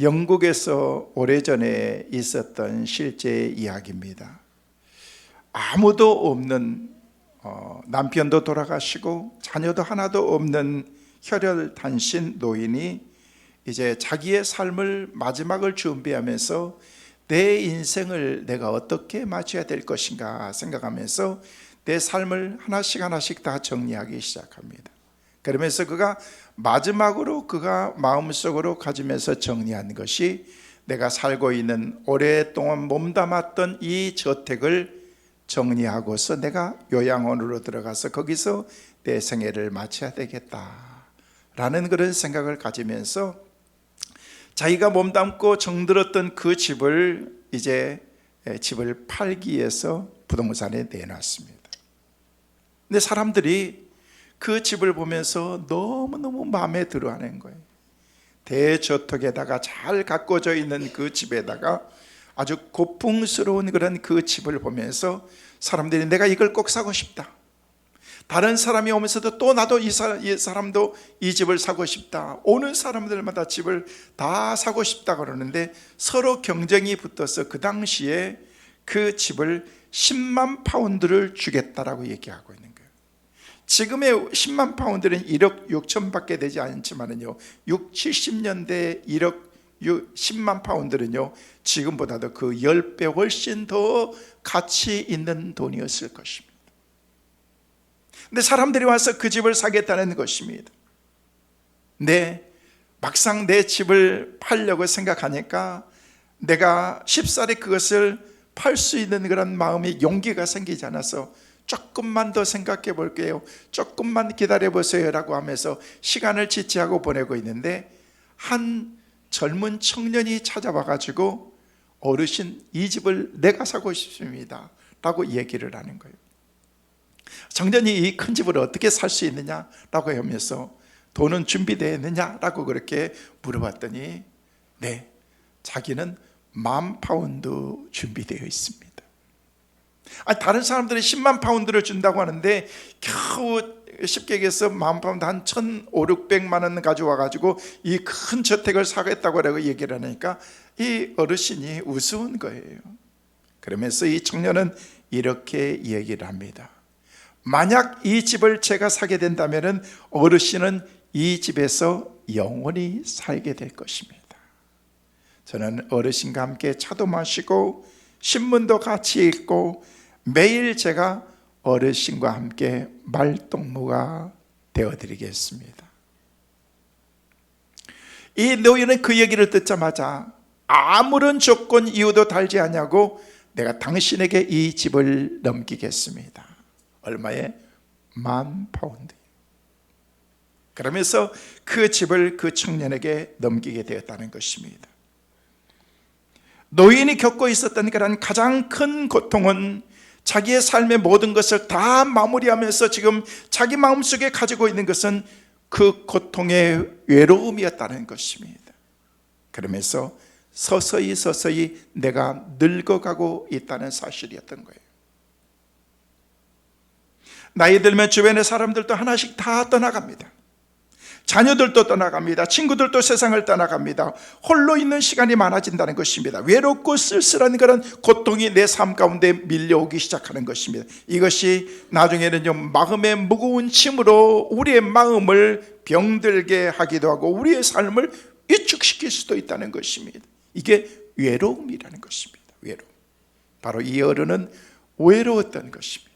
영국에서 오래전에 있었던 실제 이야기입니다. 아무도 없는 남편도 돌아가시고 자녀도 하나도 없는 혈혈단신 노인이 이제 자기의 삶을 마지막을 준비하면서 내 인생을 내가 어떻게 맞춰야 될 것인가 생각하면서 내 삶을 하나씩 하나씩 다 정리하기 시작합니다. 그러면서 그가 마지막으로 그가 마음속으로 가지면서 정리한 것이 내가 살고 있는 오랫동안 몸담았던 이 저택을 정리하고서 내가 요양원으로 들어가서 거기서 내 생애를 마쳐야 되겠다라는 그런 생각을 가지면서 자기가 몸담고 정들었던 그 집을 집을 팔기 위해서 부동산에 내놨습니다. 근데 사람들이 그 집을 보면서 너무너무 마음에 들어하는 거예요. 대저택에다가 잘 가꿔져 있는 그 집에다가 아주 고풍스러운 그런 그 집을 보면서 사람들이 내가 이걸 꼭 사고 싶다, 다른 사람이 오면서도 또 나도 이 사람도 이 집을 사고 싶다, 오는 사람들마다 집을 다 사고 싶다 그러는데 서로 경쟁이 붙어서 그 당시에 그 집을 10만 파운드를 주겠다라고 얘기하고 있는 거예요. 지금의 10만 파운드는 1억 6천밖에 되지 않지만은요, 6, 70년대 1억 10만 파운드는요 지금보다도 그 10배 훨씬 더 가치 있는 돈이었을 것입니다. 근데 사람들이 와서 그 집을 사겠다는 것입니다. 막상 내 집을 팔려고 생각하니까 내가 쉽사리 그것을 팔 수 있는 그런 마음이 용기가 생기지 않아서 조금만 더 생각해 볼게요, 조금만 기다려 보세요 라고 하면서 시간을 지체하고 보내고 있는데 한 젊은 청년이 찾아와 가지고 어르신, 이 집을 내가 사고 싶습니다 라고 얘기를 하는 거예요. 청년이 이 큰 집을 어떻게 살 수 있느냐 라고 하면서 돈은 준비되어 있느냐 라고 그렇게 물어봤더니 자기는 10,000 파운드 준비되어 있습니다. 다른 사람들이 10만 파운드를 준다고 하는데 겨우 쉽게 얘기해서 10,000 파운드 한 1,500~600만 원 가져와 가지고 이 큰 저택을 사겠다고 라고 얘기를 하니까 이 어르신이 우스운 거예요. 그러면서 이 청년은 이렇게 얘기를 합니다. 만약 이 집을 제가 사게 된다면 어르신은 이 집에서 영원히 살게 될 것입니다. 저는 어르신과 함께 차도 마시고 신문도 같이 읽고 매일 제가 어르신과 함께 말동무가 되어드리겠습니다. 이 노인은 그 얘기를 듣자마자 아무런 조건 이유도 달지 않냐고 내가 당신에게 이 집을 넘기겠습니다. 얼마에? 10,000 파운드. 그러면서 그 집을 그 청년에게 넘기게 되었다는 것입니다. 노인이 겪고 있었던 그런 가장 큰 고통은 자기의 삶의 모든 것을 다 마무리하면서 지금 자기 마음속에 가지고 있는 것은 그 고통의 외로움이었다는 것입니다. 그러면서 서서히 내가 늙어가고 있다는 사실이었던 거예요. 나이 들면 주변의 사람들도 하나씩 다 떠나갑니다. 자녀들도 떠나갑니다. 친구들도 세상을 떠나갑니다. 홀로 있는 시간이 많아진다는 것입니다. 외롭고 쓸쓸한 그런 고통이 내 삶 가운데 밀려오기 시작하는 것입니다. 이것이 나중에는요 마음의 무거운 짐으로 우리의 마음을 병들게 하기도 하고 우리의 삶을 위축시킬 수도 있다는 것입니다. 이게 외로움이라는 것입니다. 외로움. 바로 이 어른은 외로웠던 것입니다.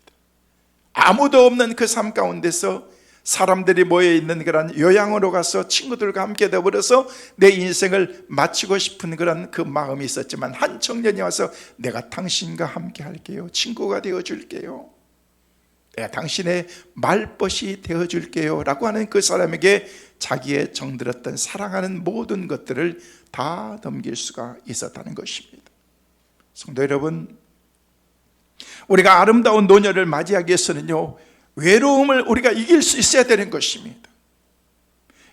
아무도 없는 그 삶 가운데서 사람들이 모여있는 그런 요양원으로 가서 친구들과 함께 더불어서 내 인생을 마치고 싶은 그런 그 마음이 있었지만 한 청년이 와서 내가 당신과 함께 할게요, 친구가 되어줄게요, 내가 당신의 말벗이 되어줄게요 라고 하는 그 사람에게 자기의 정들었던 사랑하는 모든 것들을 다 넘길 수가 있었다는 것입니다. 성도 여러분, 우리가 아름다운 노년을 맞이하기 위해서는요 외로움을 우리가 이길 수 있어야 되는 것입니다.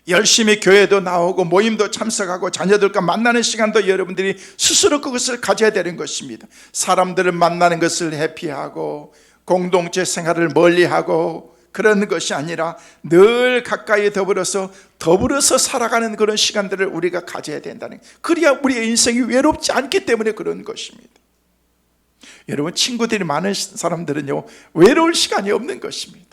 열심히 교회도 나오고 모임도 참석하고 자녀들과 만나는 시간도 여러분들이 스스로 그것을 가져야 되는 것입니다. 사람들을 만나는 것을 회피하고 공동체 생활을 멀리하고 그런 것이 아니라 늘 가까이 더불어서 살아가는 그런 시간들을 우리가 가져야 된다는, 그래야 우리의 인생이 외롭지 않기 때문에 그런 것입니다. 여러분, 친구들이 많은 사람들은요, 외로울 시간이 없는 것입니다.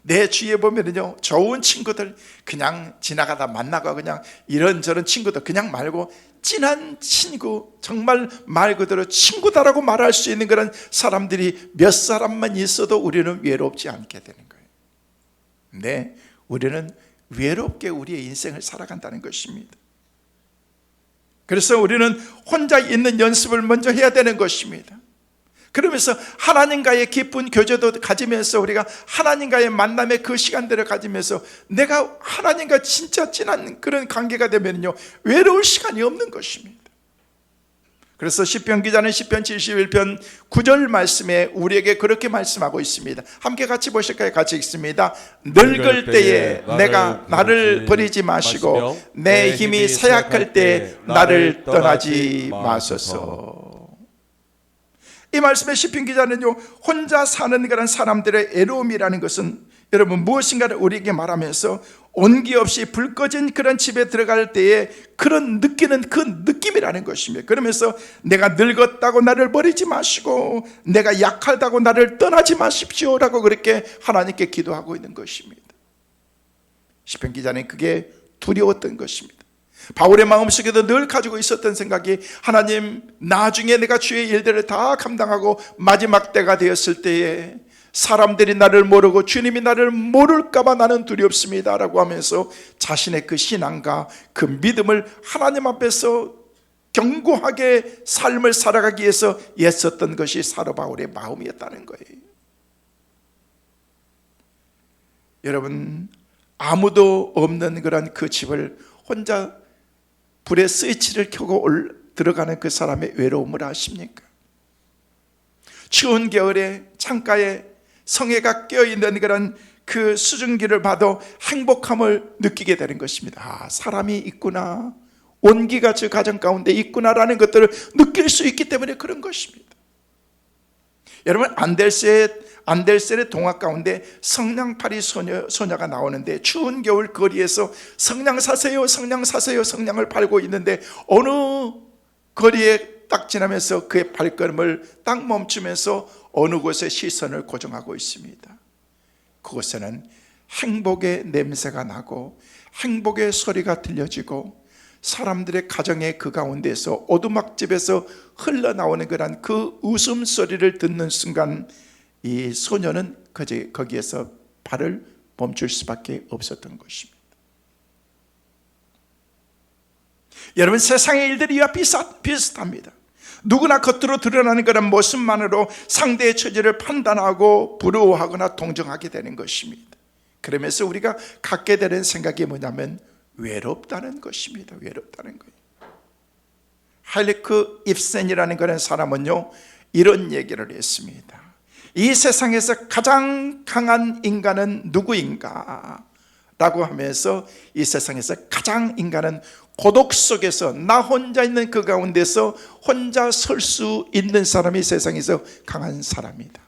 내 주위에 보면은요, 좋은 친구들 그냥 지나가다 만나고 그냥 이런저런 친구들 그냥 말고, 진한 친구, 정말 말 그대로 친구다라고 말할 수 있는 그런 사람들이 몇 사람만 있어도 우리는 외롭지 않게 되는 거예요. 근데 우리는 외롭게 우리의 인생을 살아간다는 것입니다. 그래서 우리는 혼자 있는 연습을 먼저 해야 되는 것입니다. 그러면서 하나님과의 깊은 교제도 가지면서, 우리가 하나님과의 만남의 그 시간들을 가지면서 내가 하나님과 진짜 진한 그런 관계가 되면요, 외로울 시간이 없는 것입니다. 그래서 시편 기자는 시편 71편 9절 말씀에 우리에게 그렇게 말씀하고 있습니다. 함께 같이 보실까요? 같이 읽습니다. 늙을 때에 내가 나를 버리지 마시고 내 힘이 쇠약할 때 나를 떠나지 마소서. 이 말씀의 시편 기자는요, 혼자 사는 그런 사람들의 애로움이라는 것은 여러분 무엇인가를 우리에게 말하면서 온기 없이 불 꺼진 그런 집에 들어갈 때에 그런 느끼는 그 느낌이라는 것입니다. 그러면서 내가 늙었다고 나를 버리지 마시고 내가 약하다고 나를 떠나지 마십시오라고 그렇게 하나님께 기도하고 있는 것입니다. 시편 기자는 그게 두려웠던 것입니다. 바울의 마음속에도 늘 가지고 있었던 생각이, 하나님, 나중에 내가 주의 일들을 다 감당하고 마지막 때가 되었을 때에 사람들이 나를 모르고 주님이 나를 모를까 봐 나는 두렵습니다 라고 하면서 자신의 그 신앙과 그 믿음을 하나님 앞에서 견고하게 삶을 살아가기 위해서 애썼던 것이 사도 바울의 마음이었다는 거예요. 여러분, 아무도 없는 그런 그 집을 혼자 불에 스위치를 켜고 들어가는 그 사람의 외로움을 아십니까? 추운 겨울에 창가에 성에가 껴있는 그런 그 수증기를 봐도 행복함을 느끼게 되는 것입니다. 아, 사람이 있구나, 온기가 저 가정 가운데 있구나라는 것들을 느낄 수 있기 때문에 그런 것입니다. 여러분, 안델셀의 동화 가운데 성냥팔이 소녀가 나오는데, 추운 겨울 거리에서 성냥 사세요, 성냥 사세요, 성냥을 팔고 있는데 어느 거리에 딱 지나면서 그의 발걸음을 딱 멈추면서 어느 곳에 시선을 고정하고 있습니다. 그곳에는 행복의 냄새가 나고 행복의 소리가 들려지고 사람들의 가정의 그 가운데서 오두막집에서 흘러나오는 그런 그 웃음소리를 듣는 순간 이 소녀는 거기에서 발을 멈출 수밖에 없었던 것입니다. 여러분, 세상의 일들이 이와 비슷합니다. 누구나 겉으로 드러나는 그런 모습만으로 상대의 처지를 판단하고 부러워하거나 동정하게 되는 것입니다. 그러면서 우리가 갖게 되는 생각이 뭐냐면 외롭다는 것입니다. 외롭다는 거예요. 하일리크 입센이라는 그런 사람은요, 이런 얘기를 했습니다. 이 세상에서 가장 강한 인간은 누구인가? 라고 하면서 이 세상에서 가장 인간은 고독 속에서 나 혼자 있는 그 가운데서 혼자 설 수 있는 사람이 세상에서 강한 사람이다.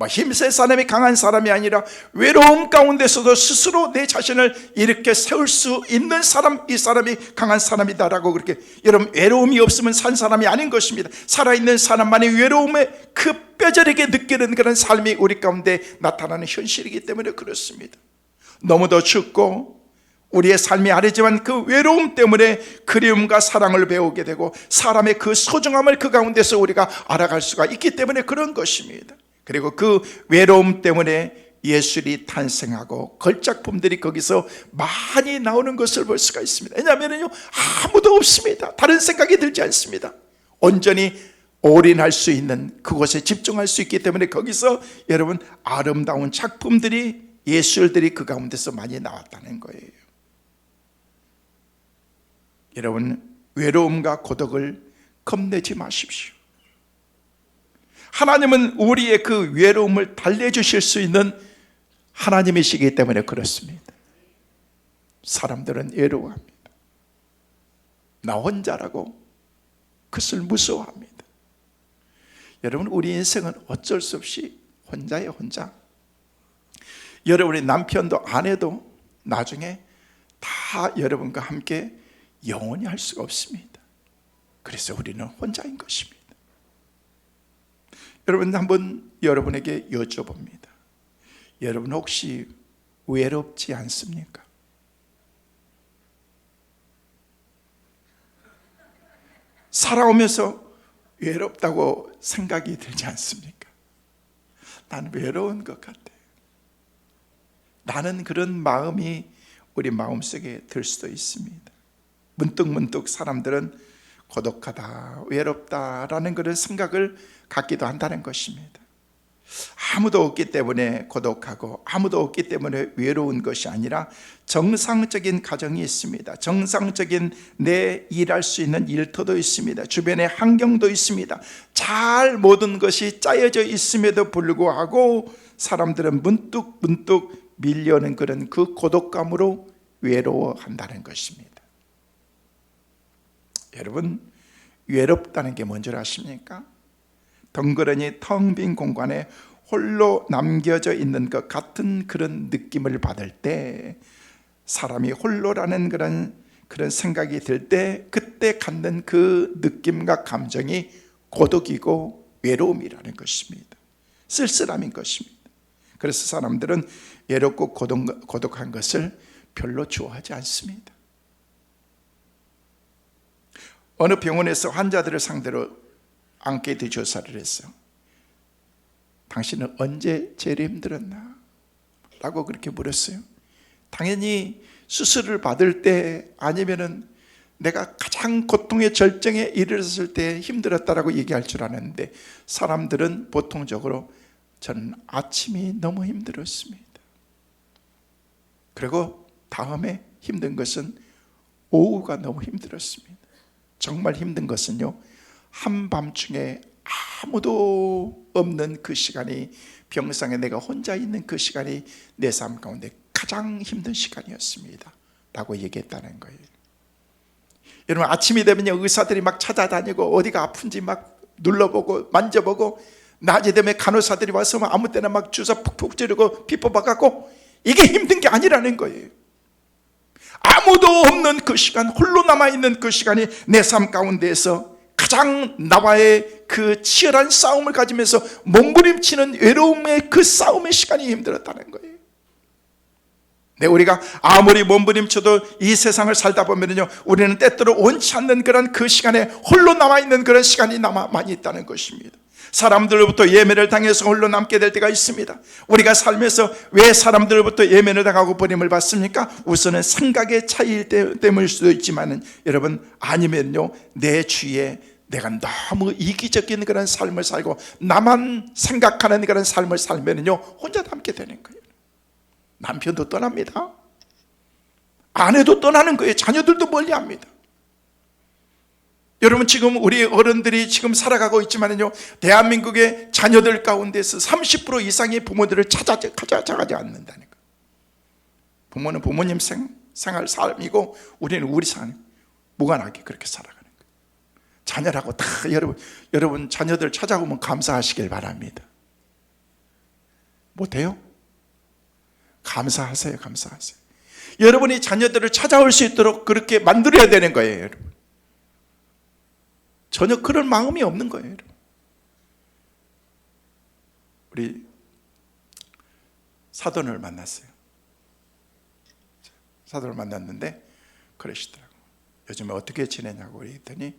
힘센 사람이 강한 사람이 아니라 외로움 가운데서도 스스로 내 자신을 이렇게 세울 수 있는 사람, 이 사람이 강한 사람이다라고 그렇게. 여러분, 외로움이 없으면 산 사람이 아닌 것입니다. 살아있는 사람만이 외로움에 그 뼈저리게 느끼는 그런 삶이 우리 가운데 나타나는 현실이기 때문에 그렇습니다. 너무도 춥고 우리의 삶이 아니지만 그 외로움 때문에 그리움과 사랑을 배우게 되고 사람의 그 소중함을 그 가운데서 우리가 알아갈 수가 있기 때문에 그런 것입니다. 그리고 그 외로움 때문에 예술이 탄생하고 걸작품들이 거기서 많이 나오는 것을 볼 수가 있습니다. 왜냐하면 아무도 없습니다. 다른 생각이 들지 않습니다. 온전히 올인할 수 있는 그곳에 집중할 수 있기 때문에 거기서 여러분 아름다운 작품들이, 예술들이 그 가운데서 많이 나왔다는 거예요. 여러분, 외로움과 고독을 겁내지 마십시오. 하나님은 우리의 그 외로움을 달래주실 수 있는 하나님이시기 때문에 그렇습니다. 사람들은 외로워합니다. 나 혼자라고 그것을 무서워합니다. 여러분, 우리 인생은 어쩔 수 없이 혼자예요, 혼자. 여러분의 남편도 아내도 나중에 다 여러분과 함께 영원히 할 수가 없습니다. 그래서 우리는 혼자인 것입니다. 여러분, 한번 여러분에게 여쭤봅니다. 여러분 혹시 외롭지 않습니까? 살아오면서 외롭다고 생각이 들지 않습니까? 나는 외로운 것 같아. 나는 그런 마음이 우리 마음속에 들 수도 있습니다. 문득문득 사람들은 고독하다, 외롭다라는 그런 생각을 갖기도 한다는 것입니다. 아무도 없기 때문에 고독하고 아무도 없기 때문에 외로운 것이 아니라 정상적인 가정이 있습니다. 정상적인 내 일할 수 있는 일터도 있습니다. 주변에 환경도 있습니다. 잘 모든 것이 짜여져 있음에도 불구하고 사람들은 문득 밀려오는 그런 그 고독감으로 외로워한다는 것입니다. 여러분, 외롭다는 게 뭔지 아십니까? 덩그러니 텅 빈 공간에 홀로 남겨져 있는 것 같은 그런 느낌을 받을 때, 사람이 홀로라는 그런 생각이 들 때 그때 갖는 그 느낌과 감정이 고독이고 외로움이라는 것입니다. 쓸쓸함인 것입니다. 그래서 사람들은 외롭고 고독한 것을 별로 좋아하지 않습니다. 어느 병원에서 환자들을 상대로 앙케이트 조사를 했어요. 당신은 언제 제일 힘들었나? 라고 그렇게 물었어요. 당연히 수술을 받을 때, 아니면은 내가 가장 고통의 절정에 이르렀을 때 힘들었다라고 얘기할 줄 아는데, 사람들은 보통적으로 저는 아침이 너무 힘들었습니다. 그리고 다음에 힘든 것은 오후가 너무 힘들었습니다. 정말 힘든 것은요, 한밤중에 아무도 없는 그 시간이, 병상에 내가 혼자 있는 그 시간이 내 삶 가운데 가장 힘든 시간이었습니다 라고 얘기했다는 거예요. 여러분, 아침이 되면요, 의사들이 막 찾아다니고 어디가 아픈지 막 눌러보고 만져보고, 낮이 되면 간호사들이 와서 아무 때나 막 주사 푹푹 찌르고 피 뽑아갖고, 이게 힘든 게 아니라는 거예요. 아무도 없는 그 시간, 홀로 남아있는 그 시간이 내 삶 가운데에서 가장 나와의 그 치열한 싸움을 가지면서 몸부림치는 외로움의 그 싸움의 시간이 힘들었다는 거예요. 네, 우리가 아무리 몸부림쳐도 이 세상을 살다 보면요, 우리는 때때로 원치 않는 그런 그 시간에 홀로 남아있는 그런 시간이 많이 있다는 것입니다. 사람들로부터 예면을 당해서 홀로 남게 될 때가 있습니다. 우리가 살면서 왜 사람들로부터 예면을 당하고 버림을 받습니까? 우선은 생각의 차이 때문일 수도 있지만, 여러분, 아니면요, 내 주위에 내가 너무 이기적인 그런 삶을 살고 나만 생각하는 그런 삶을 살면요, 혼자 남게 되는 거예요. 남편도 떠납니다. 아내도 떠나는 거예요. 자녀들도 멀리합니다. 여러분, 지금 우리 어른들이 지금 살아가고 있지만요, 대한민국의 자녀들 가운데서 30% 이상의 부모들을 찾아가지 않는다는 거예요. 부모는 부모님 생활 삶이고 우리는 우리 삶, 무관하게 그렇게 살아가는 거예요. 자녀라고 다 여러분 자녀들 찾아오면 감사하시길 바랍니다. 못해요? 감사하세요. 감사하세요. 여러분이 자녀들을 찾아올 수 있도록 그렇게 만들어야 되는 거예요, 여러분. 전혀 그런 마음이 없는 거예요, 여러분. 우리 사돈을 만났어요. 사돈을 만났는데 그러시더라고요. 요즘에 어떻게 지내냐고 그랬더니,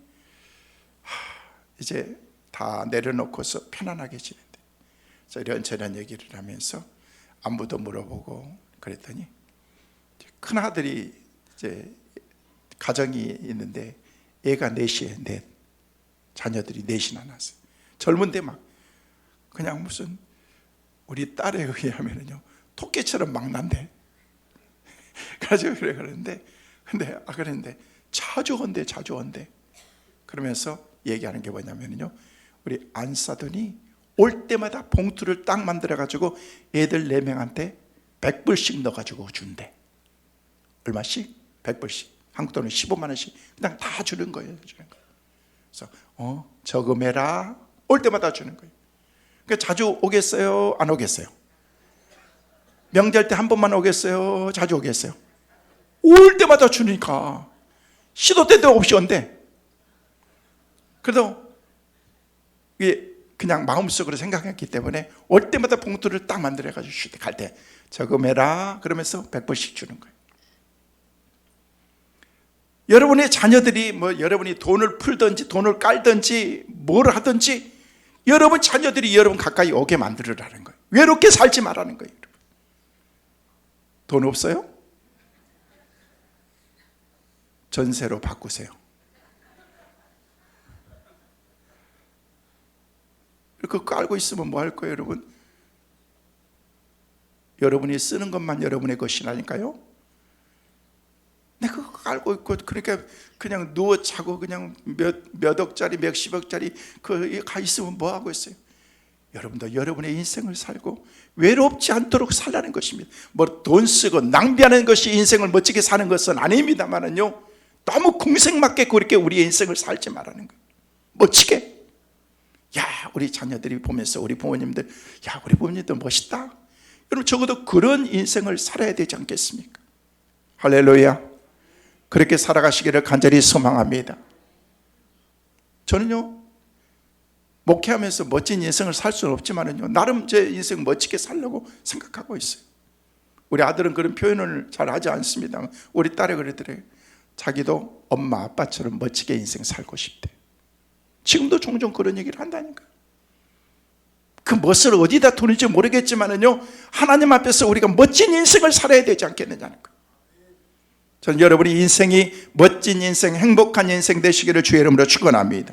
이제 다 내려놓고서 편안하게 지낸대. 이런저런 얘기를 하면서 안부도 물어보고 그랬더니, 큰아들이 이제 가정이 있는데 애가 넷이에요. 자녀들이 넷이나 낳았어요. 젊은데 막 그냥 무슨 우리 딸에 의하면요, 토끼처럼 막 난대. 가지고 그러는데, 그랬는데 자주 온대. 그러면서 얘기하는 게 뭐냐면요, 우리 안사돈이 올 때마다 봉투를 딱 만들어가지고 애들 4명한테 100불씩 넣어가지고 준대. 얼마씩? 100불씩. 한국 돈은 15만 원씩 그냥 다 주는 거예요. 그래서 저금해라. 올 때마다 주는 거예요. 그러니까 자주 오겠어요? 안 오겠어요? 명절 때 한 번만 오겠어요? 자주 오겠어요? 올 때마다 주니까 시도 때도 없이 온대. 그래도 이게 그냥 마음속으로 생각했기 때문에 올 때마다 봉투를 딱 만들어가지고 갈 때 저금해라 그러면서 100불씩 주는 거예요. 여러분의 자녀들이 여러분이 돈을 풀든지 돈을 깔든지 뭘 하든지 여러분 자녀들이 여러분 가까이 오게 만들으라는 거예요. 외롭게 살지 말라는 거예요. 돈 없어요? 전세로 바꾸세요. 그거 깔고 있으면 뭐 할 거예요, 여러분? 여러분이 쓰는 것만 여러분의 것이라니까요. 내가 그거 깔고 있고 그러니까 그냥 누워 자고 그냥 몇 억짜리 몇십억짜리 가 있으면 뭐 하고 있어요? 여러분도 여러분의 인생을 살고 외롭지 않도록 살라는 것입니다. 뭐 돈 쓰고 낭비하는 것이 인생을 멋지게 사는 것은 아닙니다만은요, 너무 궁색맞게 그렇게 우리의 인생을 살지 말라는 거예요. 멋지게. 야, 우리 자녀들이 보면서 우리 부모님들, 야, 우리 부모님들 멋있다. 여러분 적어도 그런 인생을 살아야 되지 않겠습니까? 할렐루야. 그렇게 살아가시기를 간절히 소망합니다. 저는요, 목회하면서 멋진 인생을 살 수는 없지만은요, 나름 제 인생 멋지게 살려고 생각하고 있어요. 우리 아들은 그런 표현을 잘 하지 않습니다. 우리 딸이 그러더래요. 자기도 엄마 아빠처럼 멋지게 인생 살고 싶대. 지금도 종종 그런 얘기를 한다니까. 그 멋을 어디다 두는지 모르겠지만은요, 하나님 앞에서 우리가 멋진 인생을 살아야 되지 않겠느냐는 거예요. 저는 여러분이 인생이 멋진 인생, 행복한 인생 되시기를 주의 이름으로 축원합니다.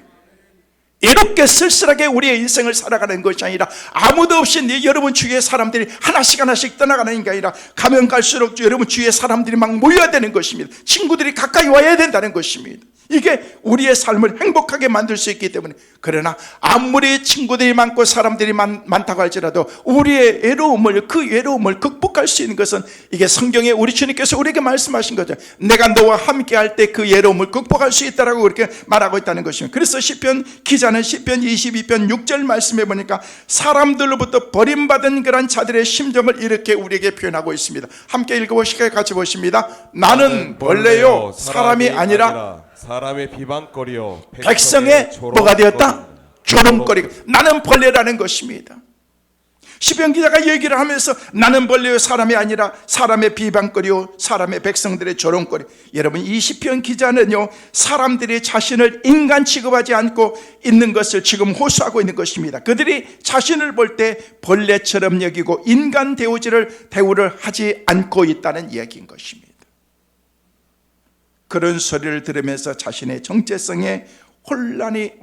이렇게 쓸쓸하게 우리의 인생을 살아가는 것이 아니라 아무도 없이 여러분 주위의 사람들이 하나씩 떠나가는 게 아니라 가면 갈수록 여러분 주위의 사람들이 막 모여야 되는 것입니다. 친구들이 가까이 와야 된다는 것입니다. 이게 우리의 삶을 행복하게 만들 수 있기 때문에. 그러나 아무리 친구들이 많고 사람들이 많다고 할지라도 우리의 외로움을, 그 외로움을 극복할 수 있는 것은 이게 성경에 우리 주님께서 우리에게 말씀하신 거죠. 내가 너와 함께 할 때 그 외로움을 극복할 수 있다라고 그렇게 말하고 있다는 것입니다. 그래서 시편 기자는 시편 22편 6절 말씀해 보니까 사람들로부터 버림받은 그런 자들의 심정을 이렇게 우리에게 표현하고 있습니다. 함께 읽어보실까요? 같이 보십니다. 나는 벌레요 사람이 아니라 사람의 비방거리요 백성의 뭐가 되었다? 조롱거리가. 나는 벌레라는 것입니다. 시편 기자가 얘기를 하면서 나는 벌레요 사람이 아니라 사람의 비방거리요 사람의 백성들의 조롱거리. 여러분, 이 시편 기자는요, 사람들이 자신을 인간 취급하지 않고 있는 것을 지금 호소하고 있는 것입니다. 그들이 자신을 볼 때 벌레처럼 여기고 인간 대우를 하지 않고 있다는 이야기인 것입니다. 그런 소리를 들으면서 자신의 정체성에 혼란이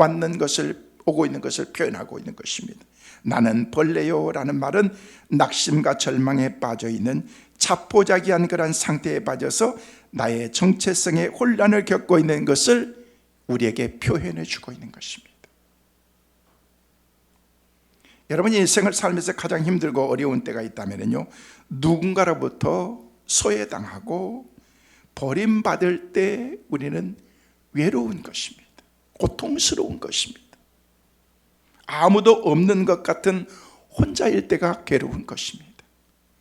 오고 있는 것을 표현하고 있는 것입니다. 나는 벌레요 라는 말은 낙심과 절망에 빠져있는 자포자기한 그런 상태에 빠져서 나의 정체성에 혼란을 겪고 있는 것을 우리에게 표현해 주고 있는 것입니다. 여러분이 인생을 살면서 가장 힘들고 어려운 때가 있다면요, 누군가로부터 소외당하고 버림받을 때 우리는 외로운 것입니다. 고통스러운 것입니다. 아무도 없는 것 같은 혼자일 때가 괴로운 것입니다.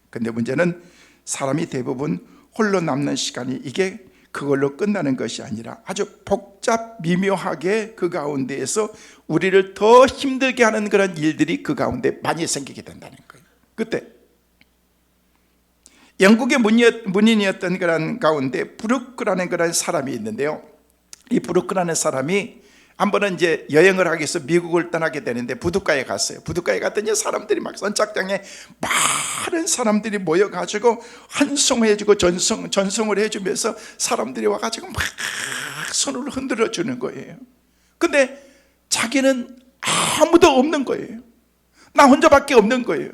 그런데 문제는 사람이 대부분 홀로 남는 시간이 이게 그걸로 끝나는 것이 아니라 아주 복잡 미묘하게 그 가운데에서 우리를 더 힘들게 하는 그런 일들이 그 가운데 많이 생기게 된다는 거예요. 그때 영국의 문인이었던 그런 가운데 브루크라는 그런 사람이 있는데요, 이 브루크라는 사람이 한 번은 이제 여행을 하기 위해서 미국을 떠나게 되는데 부둣가에 갔어요. 부둣가에 갔더니 사람들이 막 선착장에 많은 사람들이 모여가지고 환송을 해주고 전송을 해주면서 사람들이 와가지고 막 손을 흔들어 주는 거예요. 근데 자기는 아무도 없는 거예요. 나 혼자밖에 없는 거예요.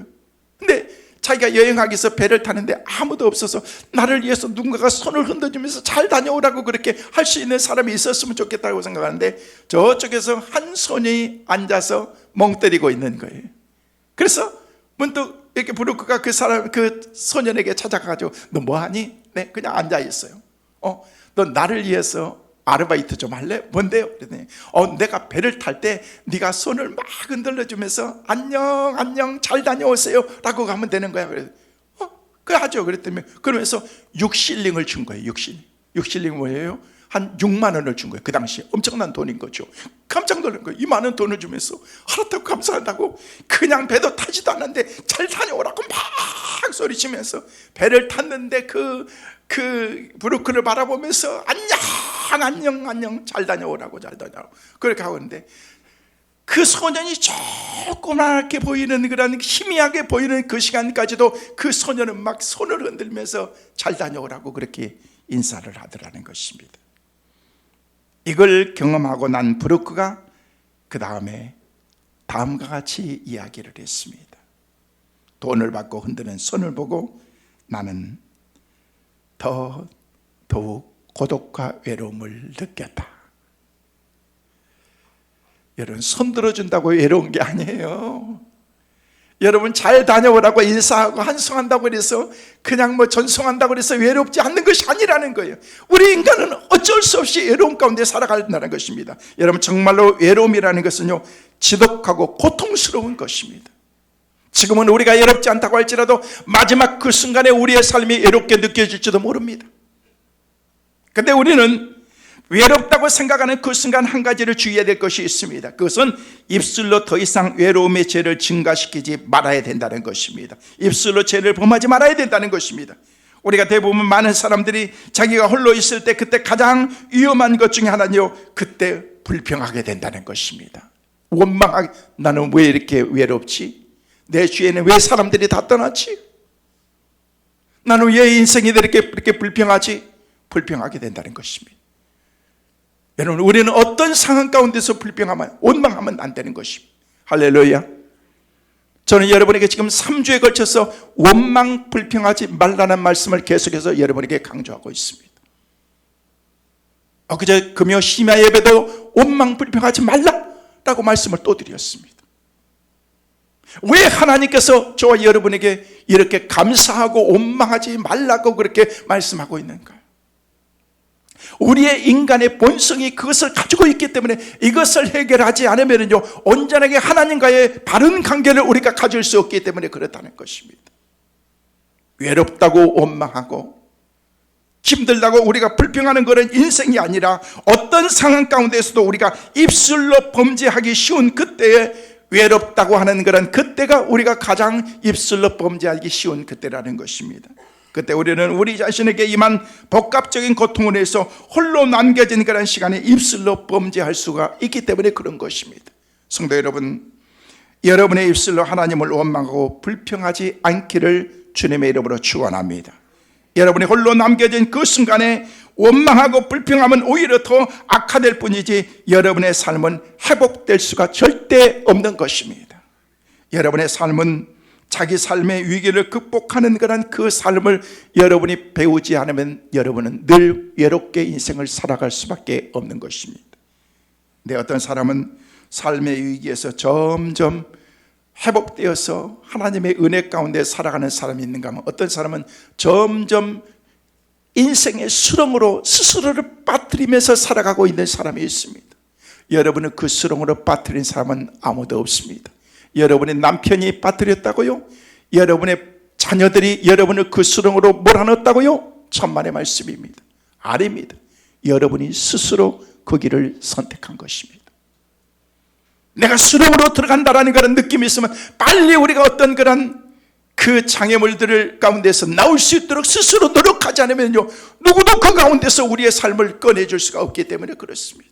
근데 자기가 여행하기 위해서 배를 타는데 아무도 없어서 나를 위해서 누군가가 손을 흔들주면서 잘 다녀오라고 그렇게 할 수 있는 사람이 있었으면 좋겠다고 생각하는데 저쪽에서 한 손이 앉아서 멍 때리고 있는 거예요. 그래서 문득 이렇게 브루크가 그 소년에게 찾아가가지고 너 뭐하니? 네, 그냥 앉아 있어요. 너 나를 위해서 아르바이트 좀 할래? 뭔데요? 그랬더니 내가 배를 탈 때 네가 손을 막 흔들어주면서 안녕 안녕 잘 다녀오세요 라고 하면 되는 거야. 그래서 그래 하죠. 그랬더니 그러면서 6실링을 준 거예요. 6실링 뭐예요? 한 6만 원을 준 거예요. 그 당시에 엄청난 돈인 거죠. 깜짝 놀란 거예요. 이 많은 돈을 주면서 하나도 감사하다고 그냥 배도 타지도 않는데 잘 다녀오라고 막 소리치면서 배를 탔는데 그 브루크를 바라보면서 안녕 안녕 잘 다녀오라고 그렇게 하고 있는데 그 소년이 조그맣게 보이는 그런 희미하게 보이는 그 시간까지도 그 소년은 막 손을 흔들면서 잘 다녀오라고 그렇게 인사를 하더라는 것입니다. 이걸 경험하고 난 브루크가 그 다음에 다음과 같이 이야기를 했습니다. 돈을 받고 흔드는 손을 보고 나는 더욱 고독과 외로움을 느꼈다. 여러분, 손 들어준다고 외로운 게 아니에요. 여러분, 잘 다녀오라고 인사하고 한송한다고 해서 그냥 전송한다고 해서 외롭지 않는 것이 아니라는 거예요. 우리 인간은 어쩔 수 없이 외로움 가운데 살아간다는 것입니다. 여러분, 정말로 외로움이라는 것은요, 지독하고 고통스러운 것입니다. 지금은 우리가 외롭지 않다고 할지라도 마지막 그 순간에 우리의 삶이 외롭게 느껴질지도 모릅니다. 그런데 우리는 외롭다고 생각하는 그 순간 한 가지를 주의해야 될 것이 있습니다. 그것은 입술로 더 이상 외로움의 죄를 증가시키지 말아야 된다는 것입니다. 입술로 죄를 범하지 말아야 된다는 것입니다. 우리가 대부분 많은 사람들이 자기가 홀로 있을 때 그때 가장 위험한 것 중에 하나는요, 그때 불평하게 된다는 것입니다. 원망하게, 나는 왜 이렇게 외롭지? 내 주위에는 왜 사람들이 다 떠났지? 나는 왜 인생이 이렇게 불평하지? 불평하게 된다는 것입니다. 여러분, 우리는 어떤 상황 가운데서 불평하면, 원망하면 안 되는 것입니다. 할렐루야. 저는 여러분에게 지금 3주에 걸쳐서 원망, 불평하지 말라는 말씀을 계속해서 여러분에게 강조하고 있습니다. 엊그제 금요 심야 예배도 원망, 불평하지 말라라고 말씀을 또 드렸습니다. 왜 하나님께서 저와 여러분에게 이렇게 감사하고 원망하지 말라고 그렇게 말씀하고 있는가? 우리의 인간의 본성이 그것을 가지고 있기 때문에 이것을 해결하지 않으면요, 온전하게 하나님과의 바른 관계를 우리가 가질 수 없기 때문에 그렇다는 것입니다. 외롭다고 원망하고 힘들다고 우리가 불평하는 것은 인생이 아니라 어떤 상황 가운데서도 우리가 입술로 범죄하기 쉬운 그때에 외롭다고 하는 그런 그때가 우리가 가장 입술로 범죄하기 쉬운 그때라는 것입니다. 그때 우리는 우리 자신에게 임한 복합적인 고통을 해서 홀로 남겨진 그런 시간에 입술로 범죄할 수가 있기 때문에 그런 것입니다. 성도 여러분, 여러분의 입술로 하나님을 원망하고 불평하지 않기를 주님의 이름으로 축원합니다. 여러분이 홀로 남겨진 그 순간에 원망하고 불평하면 오히려 더 악화될 뿐이지 여러분의 삶은 회복될 수가 절대 없는 것입니다. 여러분의 삶은 자기 삶의 위기를 극복하는 그런 그 삶을 여러분이 배우지 않으면 여러분은 늘 외롭게 인생을 살아갈 수밖에 없는 것입니다. 근데 어떤 사람은 삶의 위기에서 점점 회복되어서 하나님의 은혜 가운데 살아가는 사람이 있는가 하면, 어떤 사람은 점점 인생의 수렁으로 스스로를 빠뜨리면서 살아가고 있는 사람이 있습니다. 여러분은 그 수렁으로 빠뜨린 사람은 아무도 없습니다. 여러분의 남편이 빠뜨렸다고요? 여러분의 자녀들이 여러분을 그 수렁으로 몰아넣었다고요? 천만의 말씀입니다. 아닙니다. 여러분이 스스로 그 길을 선택한 것입니다. 내가 수렁으로 들어간다라는 그런 느낌이 있으면 빨리 우리가 어떤 그런 그 장애물들 가운데서 나올 수 있도록 스스로 노력하지 않으면요, 누구도 그 가운데서 우리의 삶을 꺼내줄 수가 없기 때문에 그렇습니다.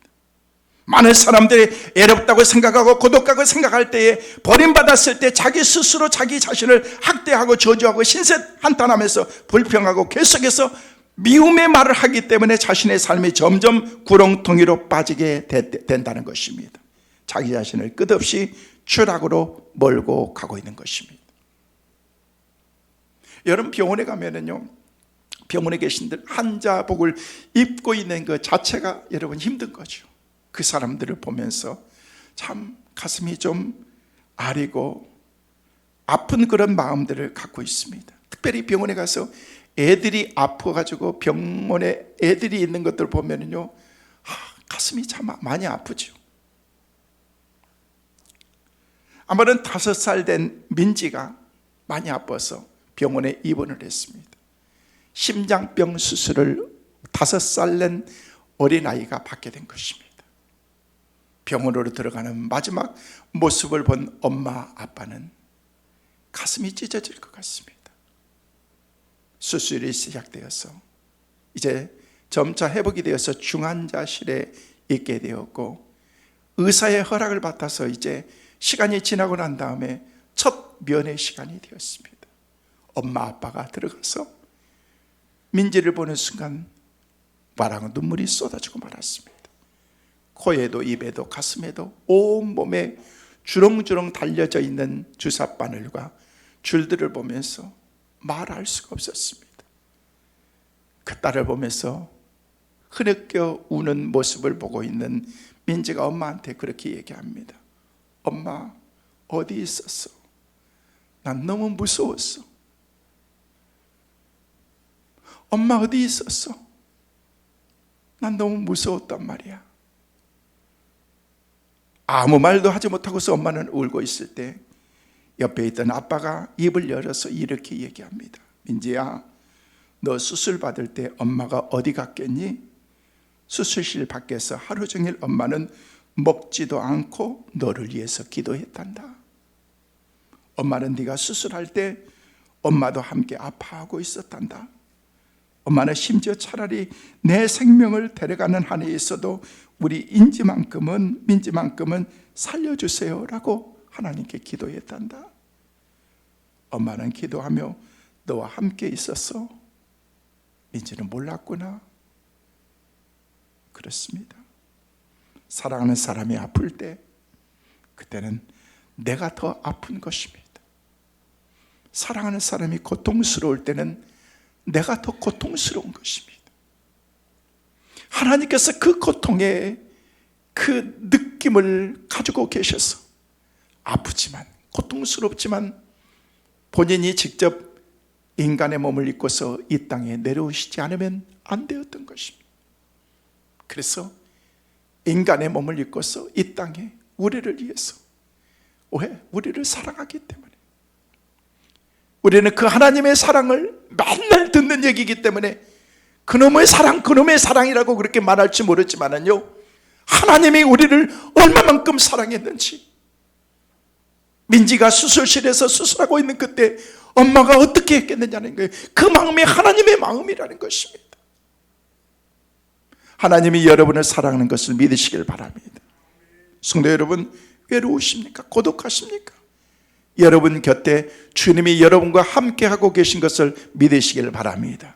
많은 사람들이 외롭다고 생각하고 고독하고 생각할 때에, 버림받았을 때 자기 스스로 자기 자신을 학대하고 저주하고 신세한탄하면서 불평하고 계속해서 미움의 말을 하기 때문에 자신의 삶이 점점 구렁텅이로 빠지게 된다는 것입니다. 자기 자신을 끝없이 추락으로 몰고 가고 있는 것입니다. 여러분, 병원에 가면은요, 병원에 계신들 환자복을 입고 있는 그 자체가 여러분 힘든 거죠. 그 사람들을 보면서 참 가슴이 좀 아리고 아픈 그런 마음들을 갖고 있습니다. 특별히 병원에 가서 애들이 아파가지고 병원에 애들이 있는 것들 보면은요, 가슴이 참 많이 아프죠. 아무런 5살 된 민지가 많이 아파서 병원에 입원을 했습니다. 심장병 수술을 5살 된 어린아이가 받게 된 것입니다. 병원으로 들어가는 마지막 모습을 본 엄마 아빠는 가슴이 찢어질 것 같습니다. 수술이 시작되어서 이제 점차 회복이 되어서 중환자실에 있게 되었고, 의사의 허락을 받아서 이제 시간이 지나고 난 다음에 첫 면회 시간이 되었습니다. 엄마 아빠가 들어가서 민지를 보는 순간 말하고 눈물이 쏟아지고 말았습니다. 코에도 입에도 가슴에도 온몸에 주렁주렁 달려져 있는 주사 바늘과 줄들을 보면서 말할 수가 없었습니다. 그 딸을 보면서 흐느껴 우는 모습을 보고 있는 민지가 엄마한테 그렇게 얘기합니다. 엄마, 어디 있었어? 난 너무 무서웠어. 엄마, 어디 있었어? 난 너무 무서웠단 말이야. 아무 말도 하지 못하고서 엄마는 울고 있을 때 옆에 있던 아빠가 입을 열어서 이렇게 얘기합니다. 민지야, 너 수술 받을 때 엄마가 어디 갔겠니? 수술실 밖에서 하루 종일 엄마는 먹지도 않고 너를 위해서 기도했단다. 엄마는 네가 수술할 때 엄마도 함께 아파하고 있었단다. 엄마는 심지어 차라리 내 생명을 데려가는 한에 있어도 우리 민지만큼은 살려주세요라고 하나님께 기도했단다. 엄마는 기도하며 너와 함께 있었어. 민지는 몰랐구나. 그렇습니다. 사랑하는 사람이 아플 때 그때는 내가 더 아픈 것입니다. 사랑하는 사람이 고통스러울 때는 내가 더 고통스러운 것입니다. 하나님께서 그 고통의 그 느낌을 가지고 계셔서 아프지만 고통스럽지만 본인이 직접 인간의 몸을 입고서 이 땅에 내려오시지 않으면 안 되었던 것입니다. 그래서 인간의 몸을 입고서 이 땅에 우리를 위해서, 왜? 우리를 사랑하기 때문에, 우리는 그 하나님의 사랑을 맨날 듣는 얘기이기 때문에 그놈의 사랑이라고 그렇게 말할지 모르지만은요, 하나님이 우리를 얼마만큼 사랑했는지, 민지가 수술실에서 수술하고 있는 그때 엄마가 어떻게 했겠느냐는 거예요. 그 마음이 하나님의 마음이라는 것입니다. 하나님이 여러분을 사랑하는 것을 믿으시길 바랍니다. 성도 여러분, 외로우십니까? 고독하십니까? 여러분 곁에 주님이 여러분과 함께하고 계신 것을 믿으시길 바랍니다.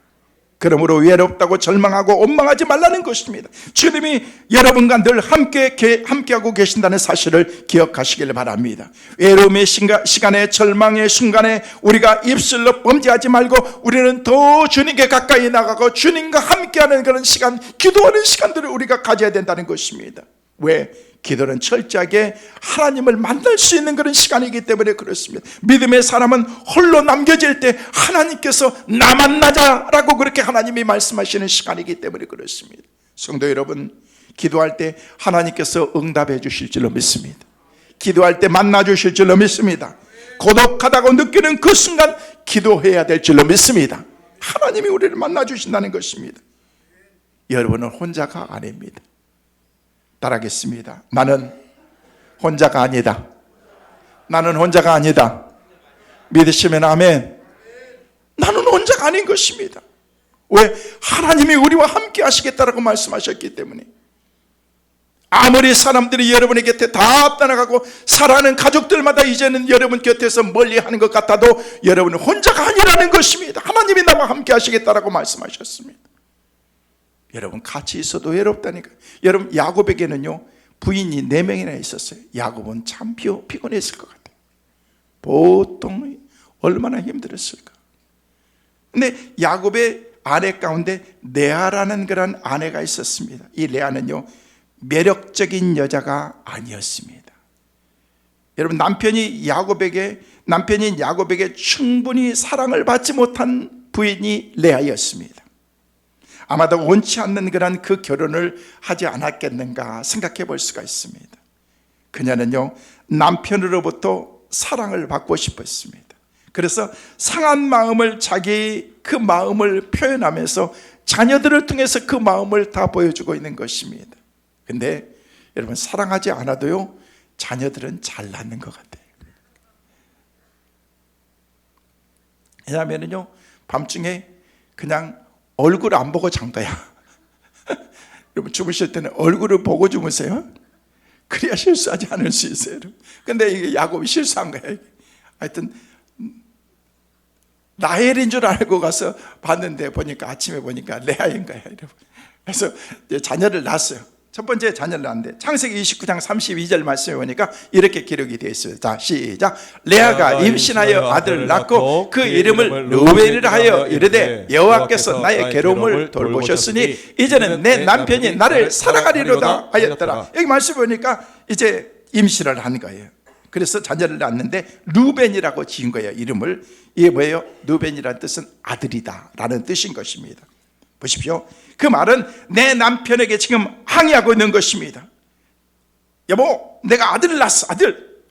그러므로 외롭다고 절망하고 원망하지 말라는 것입니다. 주님이 여러분과 늘 함께하고 계신다는 사실을 기억하시길 바랍니다. 외로움의 시간에, 절망의 순간에 우리가 입술로 범죄하지 말고 우리는 더 주님께 가까이 나가고 주님과 함께하는 그런 시간, 기도하는 시간들을 우리가 가져야 된다는 것입니다. 왜? 기도는 철저하게 하나님을 만날 수 있는 그런 시간이기 때문에 그렇습니다. 믿음의 사람은 홀로 남겨질 때 하나님께서 나 만나자라고 그렇게 하나님이 말씀하시는 시간이기 때문에 그렇습니다. 성도 여러분, 기도할 때 하나님께서 응답해 주실 줄로 믿습니다. 기도할 때 만나 주실 줄로 믿습니다. 고독하다고 느끼는 그 순간 기도해야 될 줄로 믿습니다. 하나님이 우리를 만나 주신다는 것입니다. 여러분은 혼자가 아닙니다. 따라하겠습니다. 나는 혼자가 아니다. 나는 혼자가 아니다. 믿으시면 아멘. 나는 혼자가 아닌 것입니다. 왜? 하나님이 우리와 함께 하시겠다라고 말씀하셨기 때문에. 아무리 사람들이 여러분의 곁에 다 떠나가고 사랑하는 가족들마다 이제는 여러분 곁에서 멀리하는 것 같아도 여러분은 혼자가 아니라는 것입니다. 하나님이 나와 함께 하시겠다라고 말씀하셨습니다. 여러분 같이 있어도 외롭다니까. 여러분 야곱에게는요 부인이 4명이나 있었어요. 야곱은 참 피곤했을 것 같아요. 보통 얼마나 힘들었을까. 근데 야곱의 아내 가운데 레아라는 그런 아내가 있었습니다. 이 레아는요 매력적인 여자가 아니었습니다. 여러분 남편인 야곱에게 충분히 사랑을 받지 못한 부인이 레아였습니다. 아마도 원치 않는 그런 그 결혼을 하지 않았겠는가 생각해 볼 수가 있습니다. 그녀는요, 남편으로부터 사랑을 받고 싶었습니다. 그래서 상한 마음을, 자기 그 마음을 표현하면서 자녀들을 통해서 그 마음을 다 보여주고 있는 것입니다. 근데 여러분, 사랑하지 않아도요, 자녀들은 잘 낳는 것 같아요. 왜냐하면요, 밤중에 그냥 얼굴 안 보고 잔 거야. 여러분, 주무실 때는 얼굴을 보고 주무세요. 그래야 실수하지 않을 수 있어요. 근데 이게 야곱이 실수한 거예요. 하여튼 라헬인 줄 알고 가서 봤는데 보니까, 아침에 보니까 레아인 거예요. 그래서 이제 자녀를 낳았어요. 첫 번째 자녀를 낳았는데 창세기 29장 32절 말씀에 보니까 이렇게 기록이 되어 있어요. 자, 시작. 레아가 임신하여 아들을 낳고 그 이름을 루벤이라 하여 이르되 여호와께서 나의 괴로움을 돌보셨으니 이제는 내 남편이 나를 사랑하리로다 하였더라. 여기 말씀 보니까 이제 임신을 한 거예요. 그래서 자녀를 낳았는데 루벤이라고 지은 거예요, 이름을. 이게 뭐예요? 루벤이라는 뜻은 아들이다 라는 뜻인 것입니다. 보십시오. 그 말은 내 남편에게 지금 항의하고 있는 것입니다. 여보, 내가 아들을 낳았어. 아들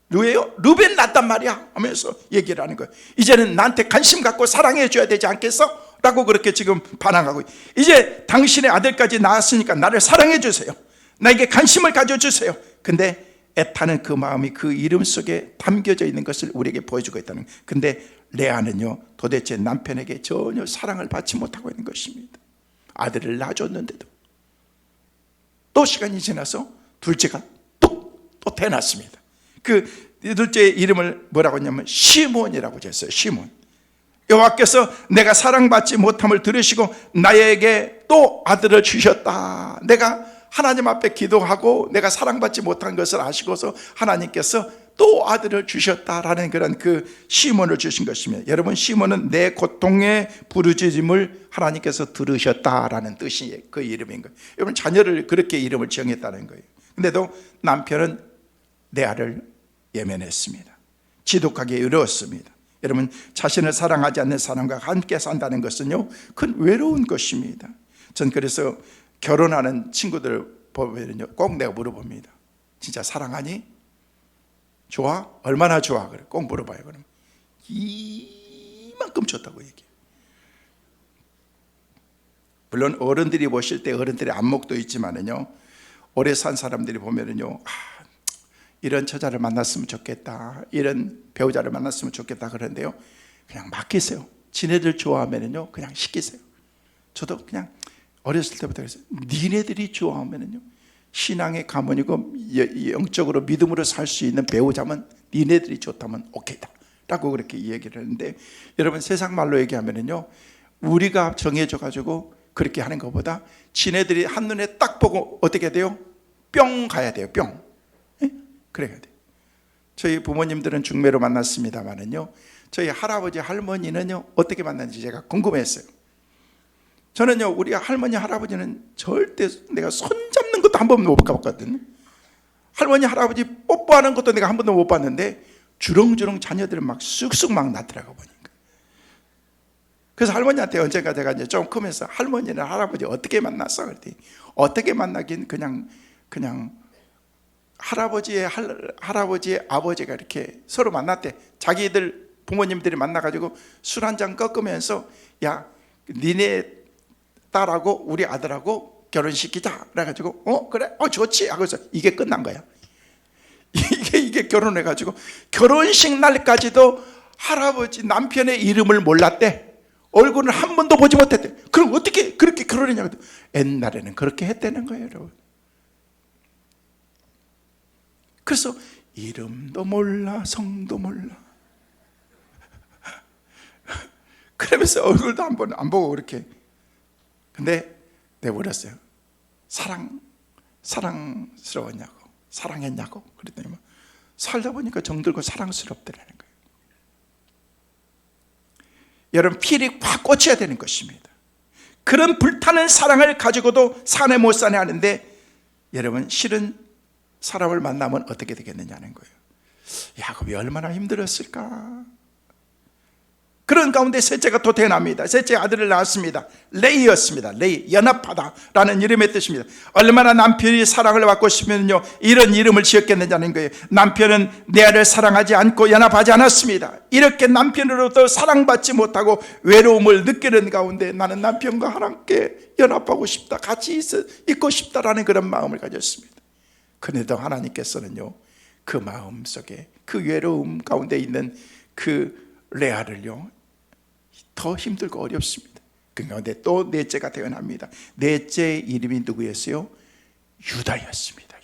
누구예요? 루벤 낳았단 말이야 하면서 얘기를 하는 거예요. 이제는 나한테 관심 갖고 사랑해 줘야 되지 않겠어? 라고 그렇게 지금 반항하고, 이제 당신의 아들까지 낳았으니까 나를 사랑해 주세요. 나에게 관심을 가져주세요. 근데 애타는 그 마음이 그 이름 속에 담겨져 있는 것을 우리에게 보여주고 있다는 거예요. 근데 레아는요, 도대체 남편에게 전혀 사랑을 받지 못하고 있는 것입니다. 아들을 낳아줬는데도. 또 시간이 지나서 둘째가 또 태어났습니다. 그 둘째 이름을 뭐라고 했냐면 시몬이라고 했어요. 시몬. 여호와께서 내가 사랑받지 못함을 들으시고 나에게 또 아들을 주셨다. 내가 하나님 앞에 기도하고 내가 사랑받지 못한 것을 아시고서 하나님께서 또 아들을 주셨다라는 그런 그 시몬을 주신 것입니다. 여러분, 시몬은 내 고통의 부르짖음을 하나님께서 들으셨다라는 뜻이 그 이름인 거예요. 여러분, 자녀를 그렇게 이름을 정했다는 거예요. 근데도 남편은 레아를 예면했습니다. 지독하게 이루었습니다. 여러분, 자신을 사랑하지 않는 사람과 함께 산다는 것은요, 큰 외로운 것입니다. 전 그래서 결혼하는 친구들 보면요, 꼭 내가 물어봅니다. 진짜 사랑하니? 좋아? 얼마나 좋아? 그래 꼭 물어봐요. 그럼 이만큼 좋다고 얘기해요. 물론 어른들이 보실 때 어른들의 안목도 있지만은요, 오래 산 사람들이 보면은요, 이런 처자를 만났으면 좋겠다, 이런 배우자를 만났으면 좋겠다 그러는데요, 그냥 맡기세요. 지네들 좋아하면은요, 그냥 시키세요. 저도 그냥 어렸을 때부터 그랬어요. 니네들이 좋아하면은요, 신앙의 가문이고 영적으로 믿음으로 살 수 있는 배우자면 니네들이 좋다면 오케이다 라고 그렇게 얘기를 했는데, 여러분, 세상 말로 얘기하면은요, 우리가 정해져 가지고 그렇게 하는 것보다 지네들이 한눈에 딱 보고 어떻게 돼요? 뿅 가야 돼요. 뿅. 예? 그래야 돼요. 저희 부모님들은 중매로 만났습니다만은요, 저희 할아버지 할머니는요 어떻게 만났는지 제가 궁금했어요. 저는요, 우리 할머니 할아버지는 절대 내가 손 잡는 것도 한 번도 못 가봤거든요. 할머니 할아버지 뽀뽀하는 것도 내가 한 번도 못 봤는데 주렁주렁 자녀들은 막 쑥쑥 막 낳더라고 보니까. 그래서 할머니한테 언젠가 제가 이제 좀 크면서 할머니는 할아버지 어떻게 만났어? 그랬더니 어떻게 만나긴 그냥 할아버지의 아버지가 이렇게 서로 만났대. 자기들 부모님들이 만나가지고 술 한 잔 꺾으면서, 야, 니네 딸하고 우리 아들하고 결혼시키자 그래가지고 그래 좋지 하고서 이게 끝난 거야. 이게 결혼해가지고 결혼식 날까지도 할아버지 남편의 이름을 몰랐대. 얼굴을 한 번도 보지 못했대. 그럼 어떻게 그렇게 결혼했냐고. 옛날에는 그렇게 했다는 거예요, 여러분. 그래서 이름도 몰라 성도 몰라 그러면서 얼굴도 한 번 안 보고 그렇게. 근데 내가 물었어요. 사랑스러웠냐고, 사랑했냐고. 그랬더니 살다 보니까 정들고 사랑스럽더라는 거예요. 여러분, 필이 확 꽂혀야 되는 것입니다. 그런 불타는 사랑을 가지고도 사내 못 사내 하는데, 여러분, 실은 사람을 만나면 어떻게 되겠느냐는 거예요. 야곱이 얼마나 힘들었을까. 그런 가운데 셋째가 또 태어납니다. 셋째 아들을 낳았습니다. 레이였습니다. 레이, 연합하다라는 이름의 뜻입니다. 얼마나 남편이 사랑을 받고 싶으면요 이런 이름을 지었겠느냐는 거예요. 남편은 내 아를 사랑하지 않고 연합하지 않았습니다. 이렇게 남편으로부터 사랑받지 못하고 외로움을 느끼는 가운데 나는 남편과 함께 연합하고 싶다, 같이 있고 싶다라는 그런 마음을 가졌습니다. 그런데도 하나님께서는요 그 마음 속에 그 외로움 가운데 있는 그 레아를요 더 힘들고 어렵습니다. 그 가운데 또 넷째가 태어납니다. 넷째 이름이 누구였어요? 유다였습니다.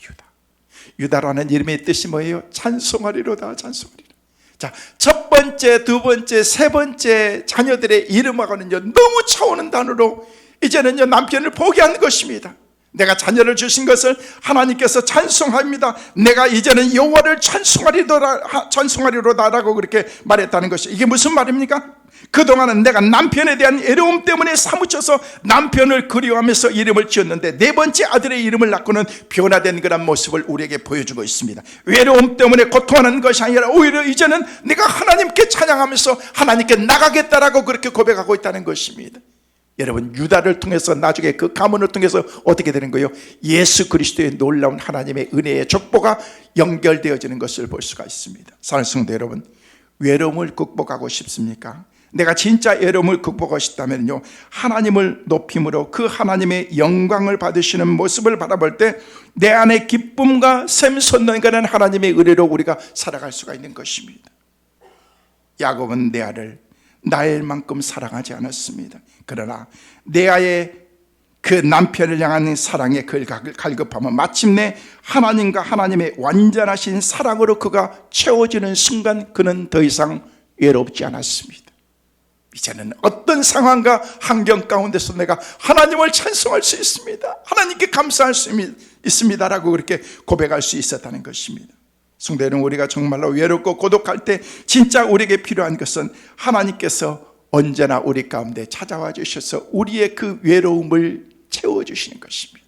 유다라는 이름의 뜻이 뭐예요? 찬송하리로다, 찬송하리로다. 자, 첫 번째, 두 번째, 세 번째 자녀들의 이름하고는요 너무 차오는 단어로 이제는요 남편을 포기한 것입니다. 내가 자녀를 주신 것을 하나님께서 찬송합니다. 내가 이제는 여호와를 찬송하리로다라고 그렇게 말했다는 것이, 이게 무슨 말입니까? 그동안은 내가 남편에 대한 애로움 때문에 사무쳐서 남편을 그리워하면서 이름을 지었는데 네 번째 아들의 이름을 낳고는 변화된 그런 모습을 우리에게 보여주고 있습니다. 외로움 때문에 고통하는 것이 아니라 오히려 이제는 내가 하나님께 찬양하면서 하나님께 나가겠다라고 그렇게 고백하고 있다는 것입니다. 여러분, 유다를 통해서 나중에 그 가문을 통해서 어떻게 되는 거예요? 예수 그리스도의 놀라운 하나님의 은혜의 족보가 연결되어지는 것을 볼 수가 있습니다. 사랑하는 성도 여러분, 외로움을 극복하고 싶습니까? 내가 진짜 외로움을 극복하고 싶다면요 하나님을 높임으로 그 하나님의 영광을 받으시는 모습을 바라볼 때 내 안에 기쁨과 샘솟는 그런 하나님의 은혜로 우리가 살아갈 수가 있는 것입니다. 야곱은 레아를 나의 만큼 사랑하지 않았습니다. 그러나 레아의 그 남편을 향한 사랑의 갈급함은 마침내 하나님과 하나님의 완전하신 사랑으로 그가 채워지는 순간 그는 더 이상 외롭지 않았습니다. 이제는 어떤 상황과 환경 가운데서 내가 하나님을 찬송할 수 있습니다, 하나님께 감사할 수 있습니다라고 그렇게 고백할 수 있었다는 것입니다. 성도 여러분, 우리가 정말로 외롭고 고독할 때 진짜 우리에게 필요한 것은 하나님께서 언제나 우리 가운데 찾아와 주셔서 우리의 그 외로움을 채워주시는 것입니다.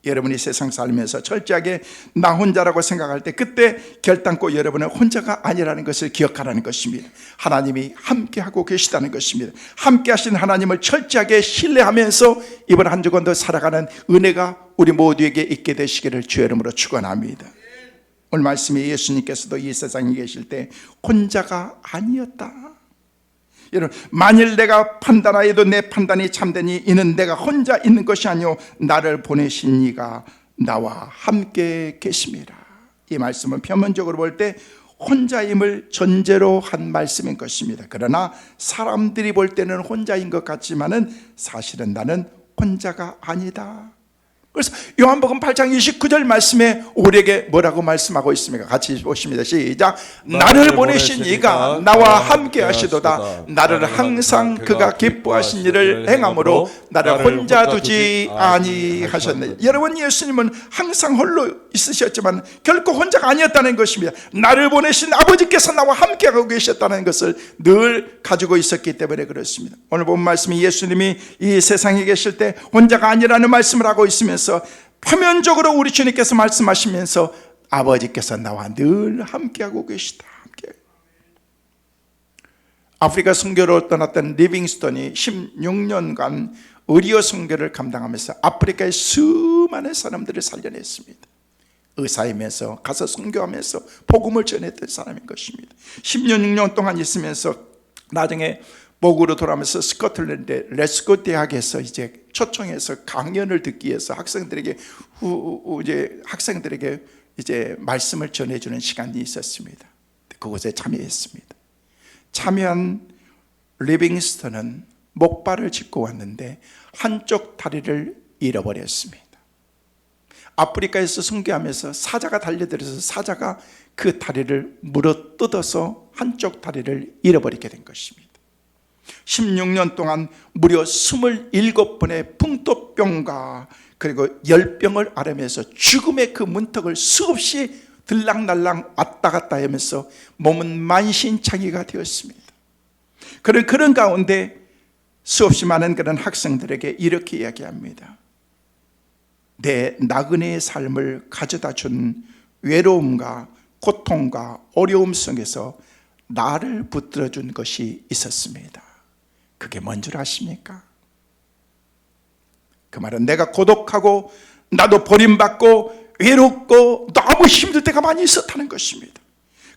여러분이 세상 살면서 철저하게 나 혼자라고 생각할 때 그때 결단코 여러분은 혼자가 아니라는 것을 기억하라는 것입니다. 하나님이 함께하고 계시다는 것입니다. 함께 하신 하나님을 철저하게 신뢰하면서 이번 한 주간도 살아가는 은혜가 우리 모두에게 있게 되시기를 주의 이름으로 축원합니다. 오늘 말씀에 예수님께서도 이 세상에 계실 때 혼자가 아니었다. 여러분, 만일 내가 판단하여도 내 판단이 참되니 이는 내가 혼자 있는 것이 아니오 나를 보내신 이가 나와 함께 계심이라. 이 말씀은 표면적으로 볼 때 혼자임을 전제로 한 말씀인 것입니다. 그러나 사람들이 볼 때는 혼자인 것 같지만은 사실은 나는 혼자가 아니다. 그래서 요한복음 8장 29절 말씀에 우리에게 뭐라고 말씀하고 있습니까? 같이 보십니다. 시작. 나를 보내신 이가 나와 함께 하시도다. 나를 항상 그가 기뻐하신 일을 행함으로 나를 혼자 두지 아니하셨네. 여러분, 예수님은 항상 홀로 있으셨지만 결코 혼자가 아니었다는 것입니다. 나를 보내신 아버지께서 나와 함께 하고 계셨다는 것을 늘 가지고 있었기 때문에 그렇습니다. 오늘 본 말씀이 예수님이 이 세상에 계실 때 혼자가 아니라는 말씀을 하고 있으면서 표면적으로 우리 주님께서 말씀하시면서 아버지께서 나와 늘 함께하고 계시다. 아프리카 선교로 떠났던 리빙스턴이 16년간 의료 선교를 감당하면서 아프리카의 수많은 사람들을 살려냈습니다. 의사이면서 가서 선교하면서 복음을 전했던 사람인 것입니다. 16년 동안 있으면서 나중에 목으로 돌아오면서 스코틀랜드 레스코 대학에서 이제 초청해서 강연을 듣기 위해서 학생들에게 이제 말씀을 전해주는 시간이 있었습니다. 그곳에 참여했습니다. 참여한 리빙스턴은 목발을 짚고 왔는데 한쪽 다리를 잃어버렸습니다. 아프리카에서 선교하면서 사자가 달려들어서 사자가 그 다리를 물어뜯어서 한쪽 다리를 잃어버리게 된 것입니다. 16년 동안 무려 27번의 풍토병과 그리고 열병을 앓으면서 죽음의 그 문턱을 수없이 들락날락 왔다 갔다 하면서 몸은 만신창이가 되었습니다. 그런 가운데 수없이 많은 그런 학생들에게 이렇게 이야기합니다. 내 나그네의 삶을 가져다 준 외로움과 고통과 어려움 속에서 나를 붙들어준 것이 있었습니다. 그게 뭔 줄 아십니까? 그 말은 내가 고독하고 나도 버림받고 외롭고 너무 힘들 때가 많이 있었다는 것입니다.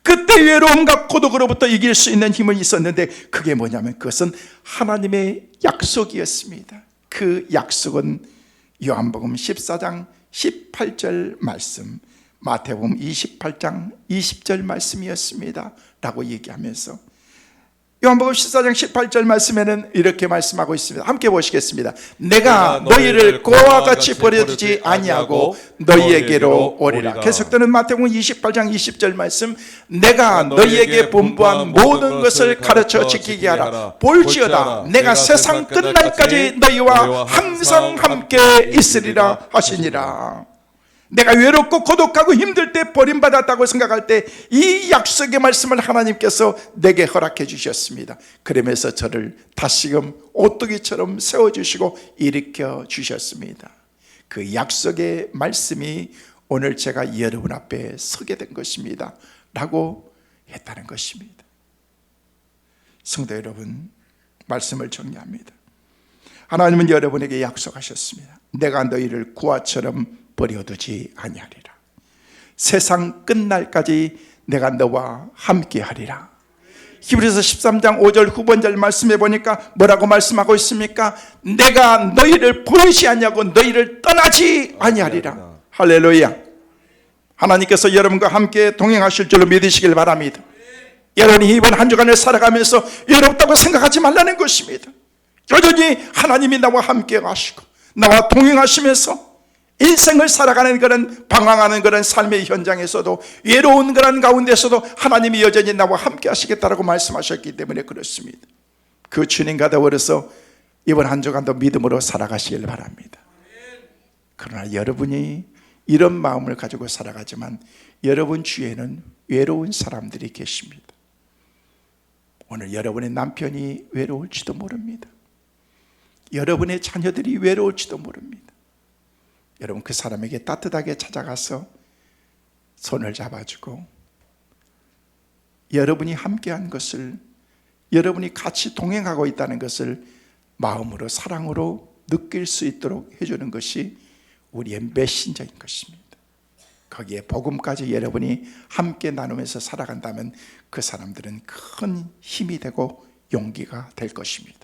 그때 외로움과 고독으로부터 이길 수 있는 힘은 있었는데 그게 뭐냐면 그것은 하나님의 약속이었습니다. 그 약속은 요한복음 14장 18절 말씀, 마태복음 28장 20절 말씀이었습니다 라고 얘기하면서 요한복음 14장 18절 말씀에는 이렇게 말씀하고 있습니다. 함께 보시겠습니다. 내가 너희를 고와 같이 버려두지 아니하고 너희에게로 오리라. 계속되는 마태복음 28장 20절 말씀, 내가 너희에게 분부한 모든 것을 가르쳐 지키게 하라. 볼지어다 내가 세상 끝날까지 너희와 항상 함께 있으리라 하시니라. 내가 외롭고 고독하고 힘들 때 버림받았다고 생각할 때 이 약속의 말씀을 하나님께서 내게 허락해 주셨습니다. 그러면서 저를 다시금 오뚜기처럼 세워주시고 일으켜 주셨습니다. 그 약속의 말씀이 오늘 제가 여러분 앞에 서게 된 것입니다 라고 했다는 것입니다. 성도 여러분, 말씀을 정리합니다. 하나님은 여러분에게 약속하셨습니다. 내가 너희를 구화처럼 버려두지 아니하리라. 세상 끝날까지 내가 너와 함께하리라. 히브리서 13장 5절 후반절 말씀해 보니까 뭐라고 말씀하고 있습니까? 내가 너희를 버리지 아니하고 너희를 떠나지 아니하리라. 할렐루야. 하나님께서 여러분과 함께 동행하실 줄로 믿으시길 바랍니다. 여러분이 이번 한 주간을 살아가면서 외롭다고 생각하지 말라는 것입니다. 여전히 하나님이 나와 함께 하시고 나와 동행하시면서 인생을 살아가는 그런 방황하는 그런 삶의 현장에서도 외로운 그런 가운데서도 하나님이 여전히 나와 함께 하시겠다라고 말씀하셨기 때문에 그렇습니다. 그 주님과 더불어서 이번 한 주간도 믿음으로 살아가시길 바랍니다. 그러나 여러분이 이런 마음을 가지고 살아가지만 여러분 주위에는 외로운 사람들이 계십니다. 오늘 여러분의 남편이 외로울지도 모릅니다. 여러분의 자녀들이 외로울지도 모릅니다. 여러분 그 사람에게 따뜻하게 찾아가서 손을 잡아주고 여러분이 함께한 것을, 여러분이 같이 동행하고 있다는 것을 마음으로 사랑으로 느낄 수 있도록 해주는 것이 우리의 메신저인 것입니다. 거기에 복음까지 여러분이 함께 나누면서 살아간다면 그 사람들은 큰 힘이 되고 용기가 될 것입니다.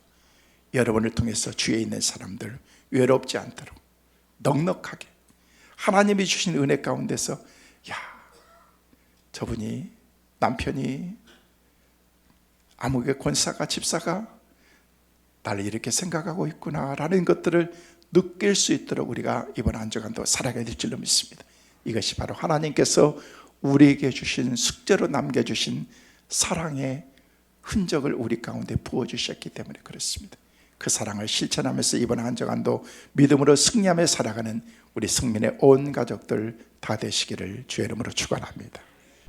여러분을 통해서 주위에 있는 사람들 외롭지 않도록 넉넉하게 하나님이 주신 은혜 가운데서 야, 저분이 남편이 아무개 권사가 집사가 나를 이렇게 생각하고 있구나 라는 것들을 느낄 수 있도록 우리가 이번 한 주간도 살아가야 될 줄로 믿습니다. 이것이 바로 하나님께서 우리에게 주신 숙제로 남겨주신 사랑의 흔적을 우리 가운데 부어주셨기 때문에 그렇습니다. 그 사랑을 실천하면서 이번 한 주간도 믿음으로 승리하며 살아가는 우리 승민의 온 가족들 다 되시기를 주의 이름으로 축원합니다.